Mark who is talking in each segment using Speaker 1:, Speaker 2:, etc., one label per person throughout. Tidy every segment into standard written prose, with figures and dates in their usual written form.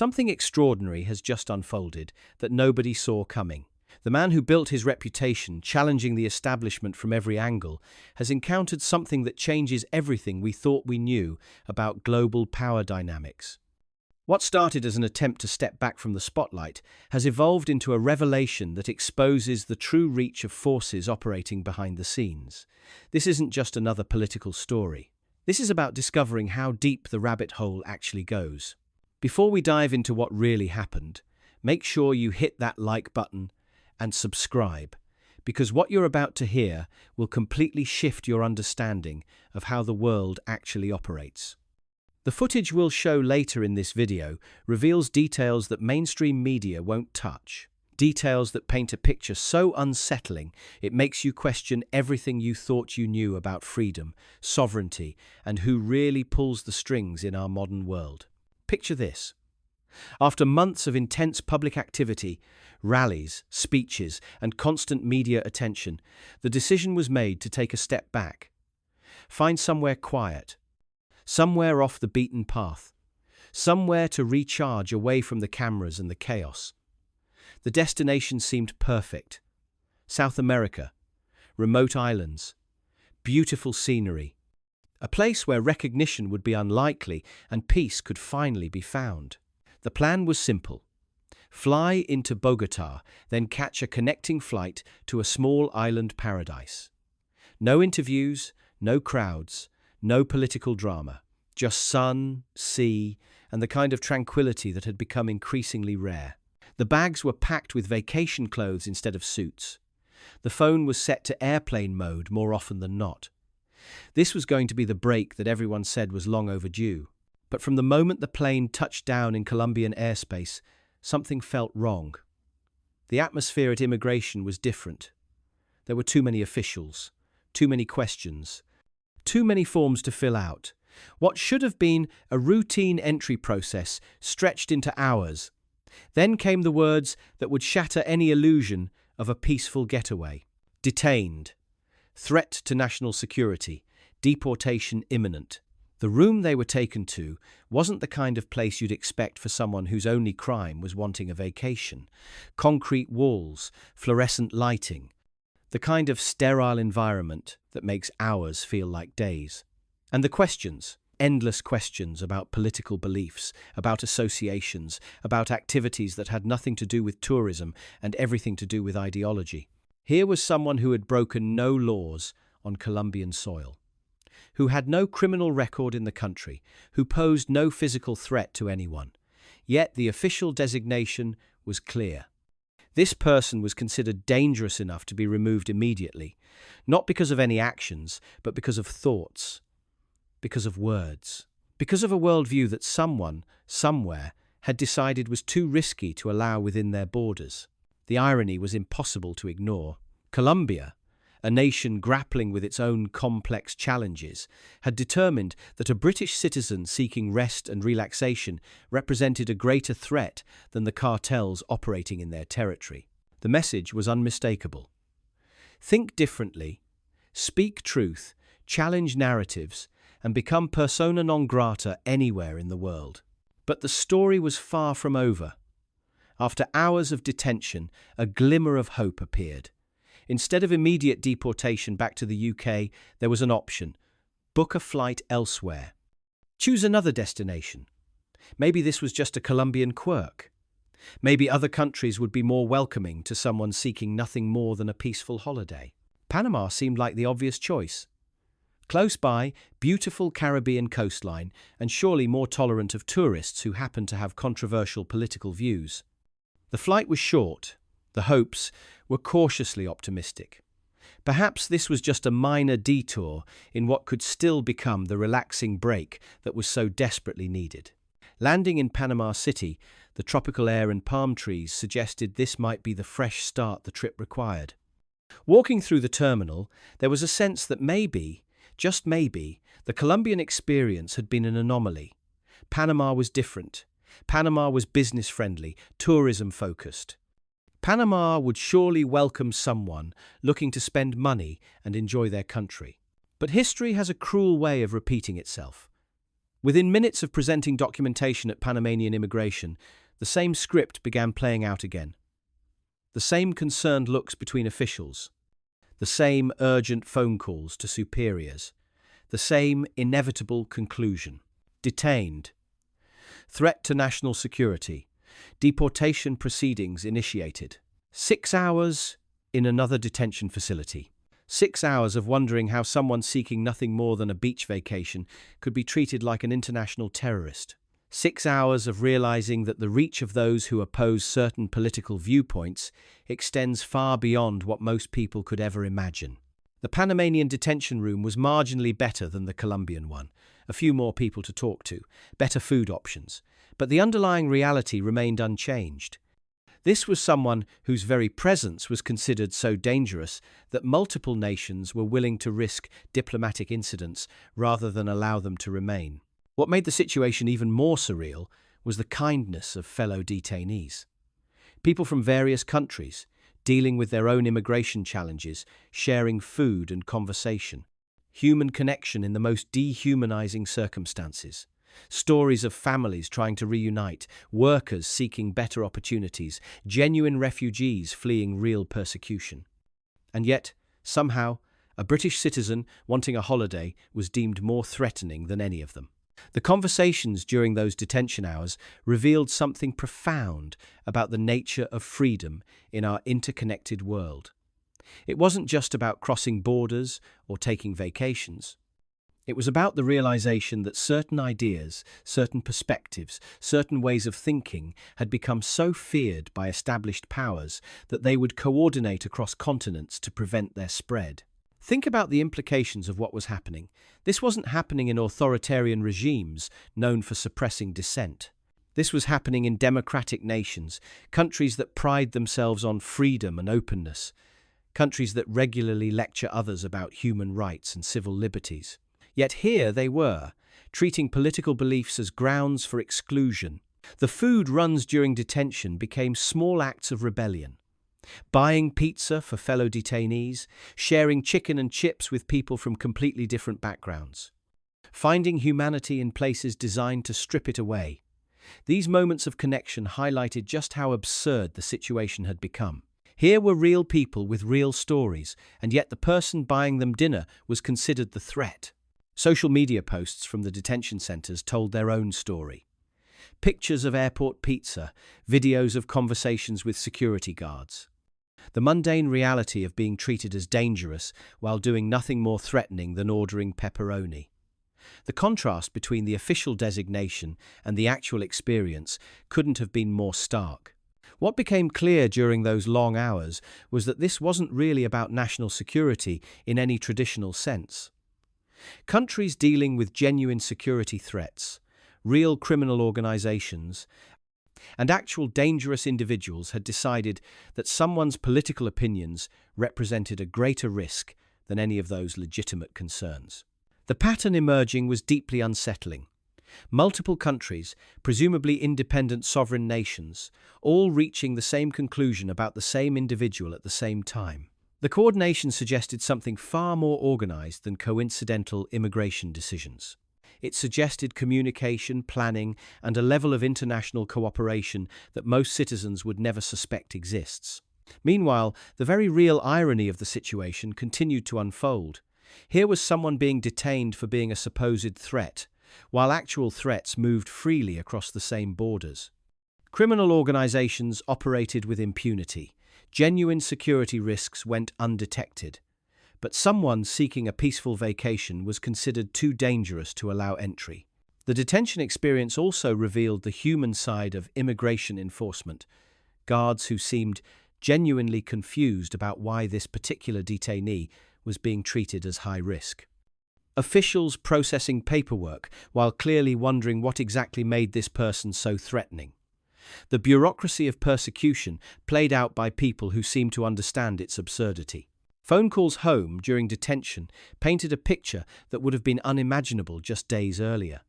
Speaker 1: Something extraordinary has just unfolded that nobody saw coming. The man who built his reputation, challenging the establishment from every angle, has encountered something that changes everything we thought we knew about global power dynamics. What started as an attempt to step back from the spotlight has evolved into a revelation that exposes the true reach of forces operating behind the scenes. This isn't just another political story. This is about discovering how deep the rabbit hole actually goes. Before we dive into what really happened, make sure you hit that like button and subscribe, because what you're about to hear will completely shift your understanding of how the world actually operates. The footage we'll show later in this video reveals details that mainstream media won't touch. Details that paint a picture so unsettling it makes you question everything you thought you knew about freedom, sovereignty, and who really pulls the strings in our modern world. Picture this. After months of intense public activity, rallies, speeches, and constant media attention, the decision was made to take a step back. Find somewhere quiet, somewhere off the beaten path, somewhere to recharge away from the cameras and the chaos. The destination seemed perfect. South America, remote islands, beautiful scenery, a place where recognition would be unlikely and peace could finally be found. The plan was simple. Fly into Bogotá, then catch a connecting flight to a small island paradise. No interviews, no crowds, no political drama, just sun, sea, and the kind of tranquility that had become increasingly rare. The bags were packed with vacation clothes instead of suits. The phone was set to airplane mode more often than not. This was going to be the break that everyone said was long overdue. But from the moment the plane touched down in Colombian airspace, something felt wrong. The atmosphere at immigration was different. There were too many officials, too many questions, too many forms to fill out. What should have been a routine entry process stretched into hours. Then came the words that would shatter any illusion of a peaceful getaway. Detained. Threat to national security. Deportation imminent. The room they were taken to wasn't the kind of place you'd expect for someone whose only crime was wanting a vacation. Concrete walls, fluorescent lighting, the kind of sterile environment that makes hours feel like days. And the questions, endless questions about political beliefs, about associations, about activities that had nothing to do with tourism and everything to do with ideology. Here was someone who had broken no laws on Colombian soil, who had no criminal record in the country, who posed no physical threat to anyone. Yet the official designation was clear. This person was considered dangerous enough to be removed immediately, not because of any actions, but because of thoughts, because of words, because of a worldview that someone, somewhere, had decided was too risky to allow within their borders. The irony was impossible to ignore. Colombia, a nation grappling with its own complex challenges, had determined that a British citizen seeking rest and relaxation represented a greater threat than the cartels operating in their territory. The message was unmistakable. Think differently, speak truth, challenge narratives, and become persona non grata anywhere in the world. But the story was far from over. After hours of detention, a glimmer of hope appeared. Instead of immediate deportation back to the UK, there was an option. Book a flight elsewhere. Choose another destination. Maybe this was just a Colombian quirk. Maybe other countries would be more welcoming to someone seeking nothing more than a peaceful holiday. Panama seemed like the obvious choice. Close by, beautiful Caribbean coastline, and surely more tolerant of tourists who happen to have controversial political views. The flight was short. The hopes were cautiously optimistic. Perhaps this was just a minor detour in what could still become the relaxing break that was so desperately needed. Landing in Panama City, the tropical air and palm trees suggested this might be the fresh start the trip required. Walking through the terminal, there was a sense that maybe, just maybe, the Colombian experience had been an anomaly. Panama was different. Panama was business-friendly, tourism-focused. Panama would surely welcome someone looking to spend money and enjoy their country. But history has a cruel way of repeating itself. Within minutes of presenting documentation at Panamanian immigration, the same script began playing out again. The same concerned looks between officials, the same urgent phone calls to superiors, the same inevitable conclusion. Detained. Threat to national security. Deportation proceedings initiated. 6 hours in another detention facility. 6 hours of wondering how someone seeking nothing more than a beach vacation could be treated like an international terrorist. 6 hours of realizing that the reach of those who oppose certain political viewpoints extends far beyond what most people could ever imagine. The Panamanian detention room was marginally better than the Colombian one. A few more people to talk to, better food options, but the underlying reality remained unchanged. This was someone whose very presence was considered so dangerous that multiple nations were willing to risk diplomatic incidents rather than allow them to remain. What made the situation even more surreal was the kindness of fellow detainees. People from various countries, dealing with their own immigration challenges, sharing food and conversation. Human connection in the most dehumanizing circumstances. Stories of families trying to reunite, workers seeking better opportunities, genuine refugees fleeing real persecution. And yet, somehow, a British citizen wanting a holiday was deemed more threatening than any of them. The conversations during those detention hours revealed something profound about the nature of freedom in our interconnected world. It wasn't just about crossing borders or taking vacations. It was about the realization that certain ideas, certain perspectives, certain ways of thinking had become so feared by established powers that they would coordinate across continents to prevent their spread. Think about the implications of what was happening. This wasn't happening in authoritarian regimes known for suppressing dissent. This was happening in democratic nations, countries that pride themselves on freedom and openness, countries that regularly lecture others about human rights and civil liberties. Yet here they were, treating political beliefs as grounds for exclusion. The food runs during detention became small acts of rebellion. Buying pizza for fellow detainees, sharing chicken and chips with people from completely different backgrounds. Finding humanity in places designed to strip it away. These moments of connection highlighted just how absurd the situation had become. Here were real people with real stories, and yet the person buying them dinner was considered the threat. Social media posts from the detention centers told their own story. Pictures of airport pizza, videos of conversations with security guards. The mundane reality of being treated as dangerous while doing nothing more threatening than ordering pepperoni. The contrast between the official designation and the actual experience couldn't have been more stark. What became clear during those long hours was that this wasn't really about national security in any traditional sense. Countries dealing with genuine security threats, real criminal organizations, and actual dangerous individuals had decided that someone's political opinions represented a greater risk than any of those legitimate concerns. The pattern emerging was deeply unsettling. Multiple countries, presumably independent sovereign nations, all reaching the same conclusion about the same individual at the same time. The coordination suggested something far more organized than coincidental immigration decisions. It suggested communication, planning, and a level of international cooperation that most citizens would never suspect exists. Meanwhile, the very real irony of the situation continued to unfold. Here was someone being detained for being a supposed threat, while actual threats moved freely across the same borders. Criminal organizations operated with impunity. Genuine security risks went undetected. But someone seeking a peaceful vacation was considered too dangerous to allow entry. The detention experience also revealed the human side of immigration enforcement, guards who seemed genuinely confused about why this particular detainee was being treated as high risk. Officials processing paperwork while clearly wondering what exactly made this person so threatening. The bureaucracy of persecution played out by people who seemed to understand its absurdity. Phone calls home during detention painted a picture that would have been unimaginable just days earlier.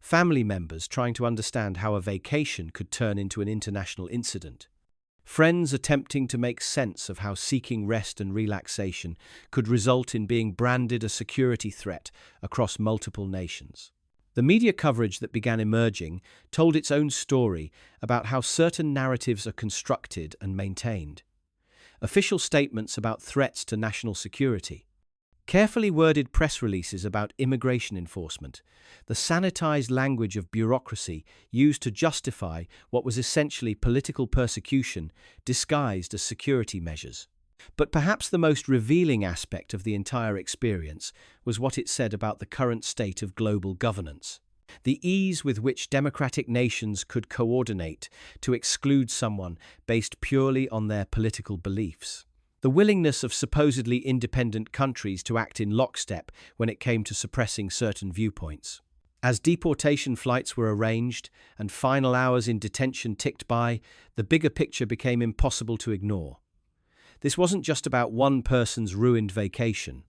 Speaker 1: Family members trying to understand how a vacation could turn into an international incident. Friends attempting to make sense of how seeking rest and relaxation could result in being branded a security threat across multiple nations. The media coverage that began emerging told its own story about how certain narratives are constructed and maintained. Official statements about threats to national security, carefully worded press releases about immigration enforcement, the sanitized language of bureaucracy used to justify what was essentially political persecution disguised as security measures. But perhaps the most revealing aspect of the entire experience was what it said about the current state of global governance. The ease with which democratic nations could coordinate to exclude someone based purely on their political beliefs. The willingness of supposedly independent countries to act in lockstep when it came to suppressing certain viewpoints. As deportation flights were arranged and final hours in detention ticked by, the bigger picture became impossible to ignore. This wasn't just about one person's ruined vacation.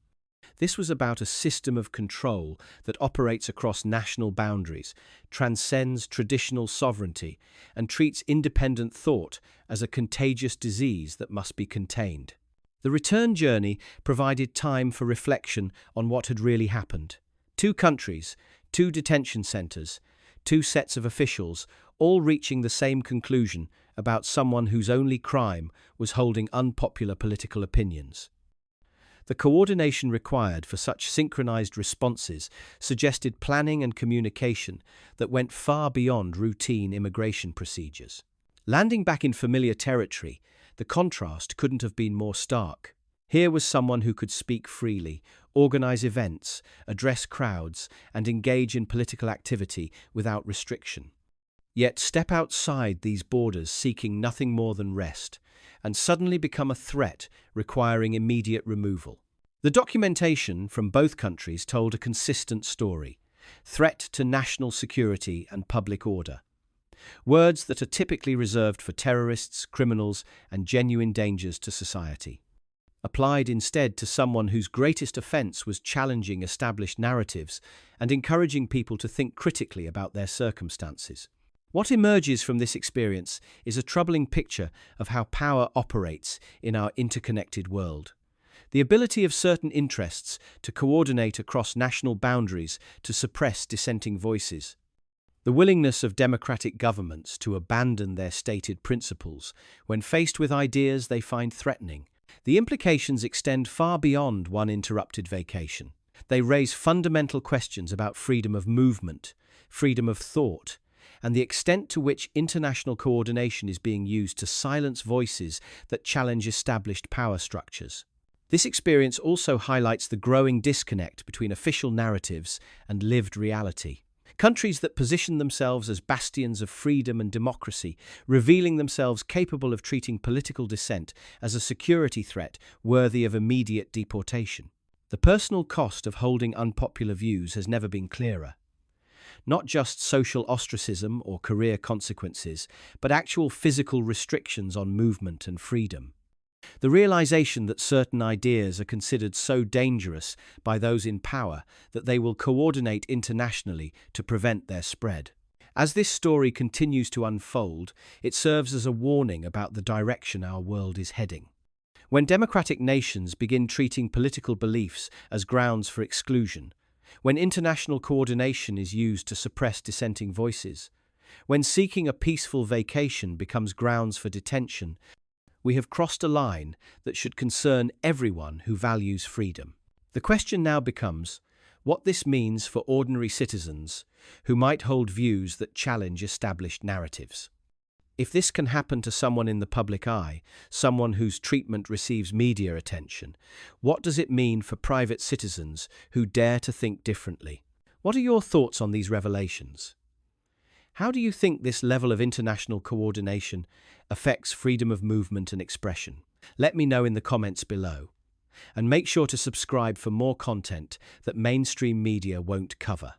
Speaker 1: This was about a system of control that operates across national boundaries, transcends traditional sovereignty, and treats independent thought as a contagious disease that must be contained. The return journey provided time for reflection on what had really happened. 2 countries, 2 detention centres, 2 sets of officials, all reaching the same conclusion about someone whose only crime was holding unpopular political opinions. The coordination required for such synchronized responses suggested planning and communication that went far beyond routine immigration procedures. Landing back in familiar territory, the contrast couldn't have been more stark. Here was someone who could speak freely, organize events, address crowds, and engage in political activity without restriction. Yet step outside these borders seeking nothing more than rest, and suddenly become a threat requiring immediate removal. The documentation from both countries told a consistent story: threat to national security and public order. Words that are typically reserved for terrorists, criminals, and genuine dangers to society. Applied instead to someone whose greatest offense was challenging established narratives and encouraging people to think critically about their circumstances. What emerges from this experience is a troubling picture of how power operates in our interconnected world. The ability of certain interests to coordinate across national boundaries to suppress dissenting voices. The willingness of democratic governments to abandon their stated principles when faced with ideas they find threatening. The implications extend far beyond one interrupted vacation. They raise fundamental questions about freedom of movement, freedom of thought, and the extent to which international coordination is being used to silence voices that challenge established power structures. This experience also highlights the growing disconnect between official narratives and lived reality. Countries that position themselves as bastions of freedom and democracy, revealing themselves capable of treating political dissent as a security threat worthy of immediate deportation. The personal cost of holding unpopular views has never been clearer. Not just social ostracism or career consequences, but actual physical restrictions on movement and freedom. The realization that certain ideas are considered so dangerous by those in power that they will coordinate internationally to prevent their spread. As this story continues to unfold, it serves as a warning about the direction our world is heading. When democratic nations begin treating political beliefs as grounds for exclusion, when international coordination is used to suppress dissenting voices, when seeking a peaceful vacation becomes grounds for detention, we have crossed a line that should concern everyone who values freedom. The question now becomes what this means for ordinary citizens who might hold views that challenge established narratives. If this can happen to someone in the public eye, someone whose treatment receives media attention, what does it mean for private citizens who dare to think differently? What are your thoughts on these revelations? How do you think this level of international coordination affects freedom of movement and expression? Let me know in the comments below. And make sure to subscribe for more content that mainstream media won't cover.